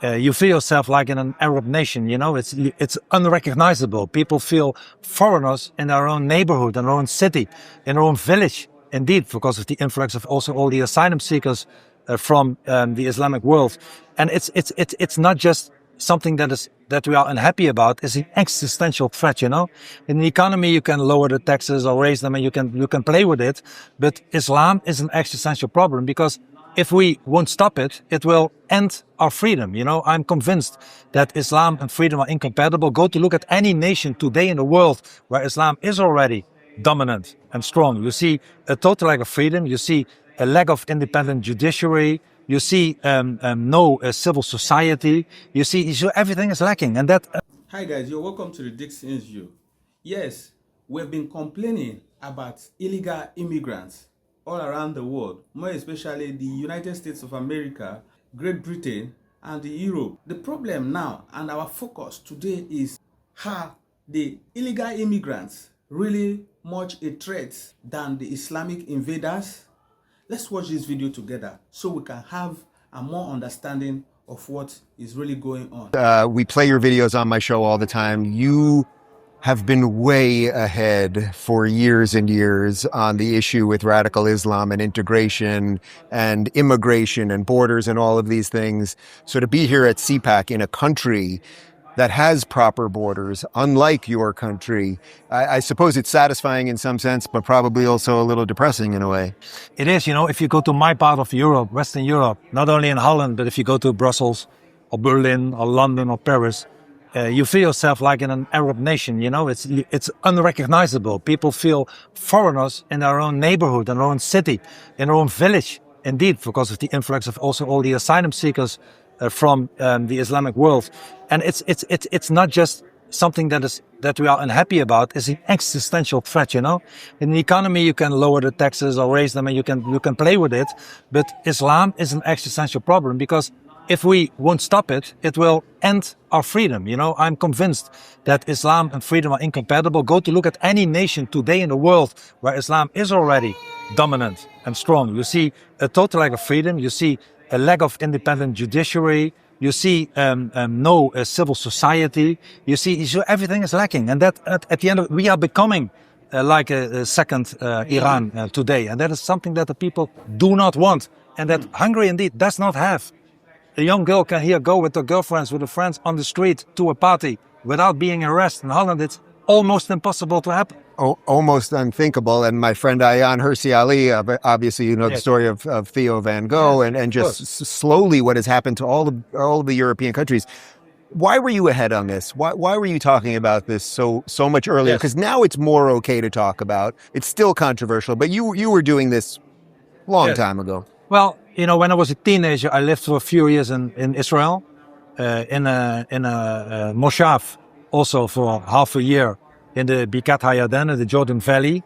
you feel yourself like in an Arab nation, you know, it's unrecognizable. People feel foreigners in their own neighborhood, in their own city, in their own village. Indeed, because of the influx of also all the asylum seekers from the Islamic world. And it's not just something that we are unhappy about. It's an existential threat, you know. In the economy, you can lower the taxes or raise them and you can play with it. But Islam is an existential problem because if we won't stop it, it will end our freedom. You know, I'm convinced that Islam and freedom are incompatible. Go to look at any nation today in the world where Islam is already dominant and strong. You see a total lack of freedom. You see a lack of independent judiciary. You see no civil society. You see everything is lacking. And that. Hi guys, you're welcome to the Dixon's View. Yes, we've been complaining about illegal immigrants all around the world, more especially the United States of America, Great Britain, and the Europe. The problem now and our focus today is how the illegal immigrants really much a threat than the Islamic invaders. Let's watch this video together so we can have a more understanding of what is really going on. We play your videos on my show all the time. You have been way ahead for years and years on the issue with radical Islam and integration and immigration and borders and all of these things. So to be here at CPAC in a country that has proper borders, unlike your country, I suppose it's satisfying in some sense, but probably also a little depressing in a way. It is, you know, if you go to my part of Europe, Western Europe, not only in Holland, but if you go to Brussels or Berlin or London or Paris, you feel yourself like in an Arab nation, you know, it's unrecognizable. People feel foreigners in their own neighborhood, in their own city, in their own village. Indeed, because of the influx of also all the asylum seekers from the Islamic world. And it's not just something that we are unhappy about. It's an existential threat, you know. In the economy, you can lower the taxes or raise them and you can play with it. But Islam is an existential problem because if we won't stop it, it will end our freedom. You know, I'm convinced that Islam and freedom are incompatible. Go to look at any nation today in the world where Islam is already dominant and strong. You see a total lack of freedom. You see a lack of independent judiciary. You see no civil society. You see everything is lacking. And that at the end, we are becoming like a second Iran today. And that is something that the people do not want. And that Hungary indeed does not have. A young girl can here go with her girlfriends, with her friends on the street to a party without being arrested. In Holland, it's almost impossible to happen. Almost unthinkable. And my friend Ayaan Hirsi Ali, obviously you know the story of Theo van Gogh, and just slowly what has happened to all of the European countries. Why were you ahead on this? Why were you talking about this so much earlier? Because now it's more okay to talk about. It's still controversial, but you were doing this long time ago. Well, you know, when I was a teenager, I lived for a few years in Israel, in a moshav, also for half a year in the Bikat HaYarden, in the Jordan Valley.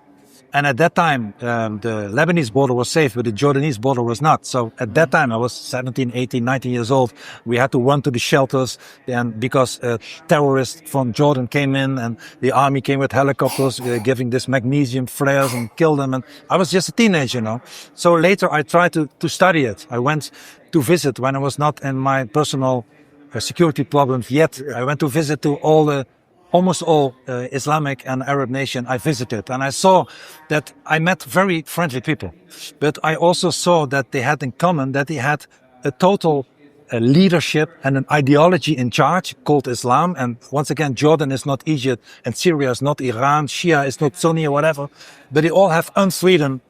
And at that time, the Lebanese border was safe, but the Jordanese border was not. So at that time, I was 17, 18, 19 years old. We had to run to the shelters and because terrorists from Jordan came in and the army came with helicopters giving this magnesium flares and killed them. And I was just a teenager, you know. So later I tried to study it. I went to visit when I was not in my personal security problems yet. I went to visit to almost all Islamic and Arab nation I visited. And I saw that I met very friendly people. But I also saw that they had in common that they had a total leadership and an ideology in charge called Islam. And once again, Jordan is not Egypt and Syria is not Iran, Shia is not Sunni or whatever. But they all have unfreedom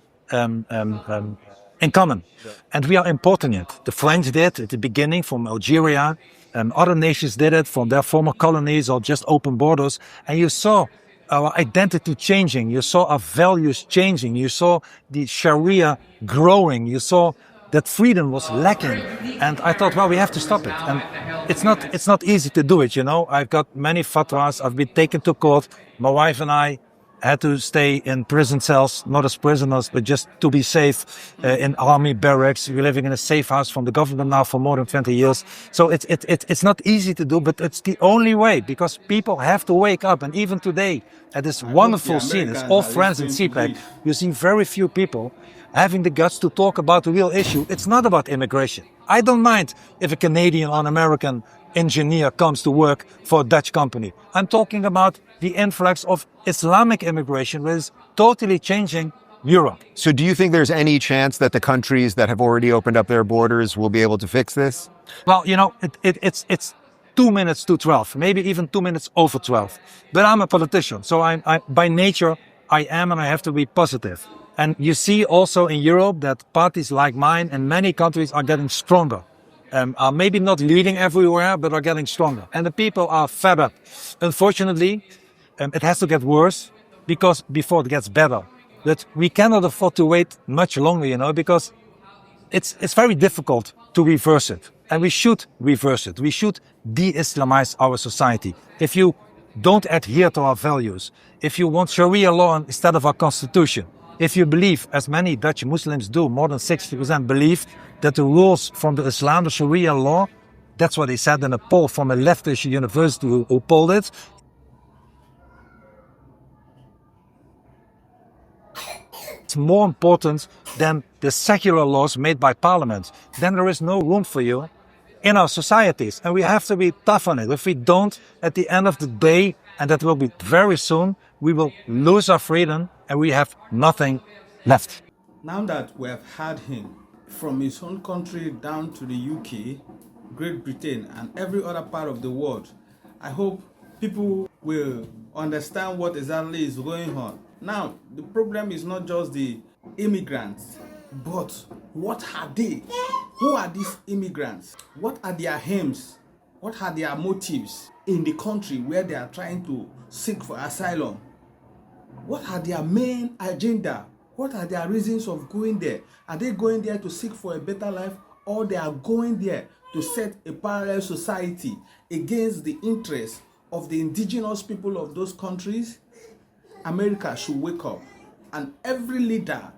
in common. And we are importing it. The French did at the beginning from Algeria. Other nations did it from their former colonies or just open borders. And you saw our identity changing. You saw our values changing. You saw the Sharia growing. You saw that freedom was lacking. And I thought, well, we have to stop it. And it's not easy to do it, you know. I've got many fatwas. I've been taken to court. My wife and I had to stay in prison cells, not as prisoners, but just to be safe in army barracks. We're living in a safe house from the government now for more than 20 years. So it's not easy to do, but it's the only way because people have to wake up. And even today, at this wonderful scene, it's all friends in CPAC, you see very few people having the guts to talk about the real issue. It's not about immigration. I don't mind if a Canadian or an American engineer comes to work for a Dutch company. I'm talking about the influx of Islamic immigration, which is totally changing Europe. So do you think there's any chance that the countries that have already opened up their borders will be able to fix this? Well, you know, it's 2 minutes to 12, maybe even 2 minutes over 12. But I'm a politician, so I by nature, I am and I have to be positive. And you see also in Europe that parties like mine in many countries are getting stronger. Are maybe not leading everywhere, but are getting stronger. And the people are fed up. Unfortunately, it has to get worse because before it gets better. But we cannot afford to wait much longer, you know, because it's very difficult to reverse it. And we should reverse it. We should de-Islamize our society. If you don't adhere to our values, if you want Sharia law instead of our constitution, if you believe, as many Dutch Muslims do, more than 60% believe that the rules from the Islam, the Sharia law, that's what they said in a poll from a leftist university who polled it. It's more important than the secular laws made by parliament. Then there is no room for you in our societies. And we have to be tough on it. If we don't, at the end of the day, and that will be very soon, we will lose our freedom and we have nothing left. Now that we have had him from his own country down to the UK, Great Britain, and every other part of the world, I hope people will understand what exactly is going on. Now, the problem is not just the immigrants, but what are they? Who are these immigrants? What are their aims? What are their motives in the country where they are trying to seek for asylum? What are their main agenda? What are their reasons of going there? Are they going there to seek for a better life, or they are going there to set a parallel society against the interests of the indigenous people of those countries? America should wake up, and every leader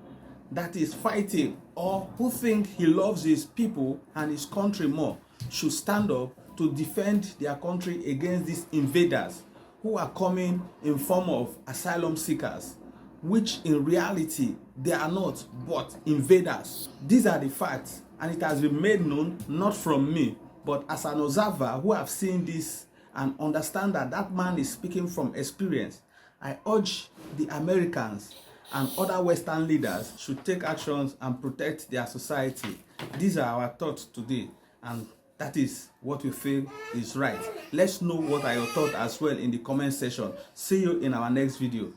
that is fighting or who think he loves his people and his country more should stand up to defend their country against these invaders who are coming in form of asylum seekers, which in reality they are not but invaders. These are the facts, and it has been made known not from me but as an observer who have seen this and understand that that man is speaking from experience. I urge the Americans and other Western leaders should take actions and protect their society. These are our thoughts today, and that is what we feel is right. Let's know what are your thoughts as well in the comment section. See you in our next video.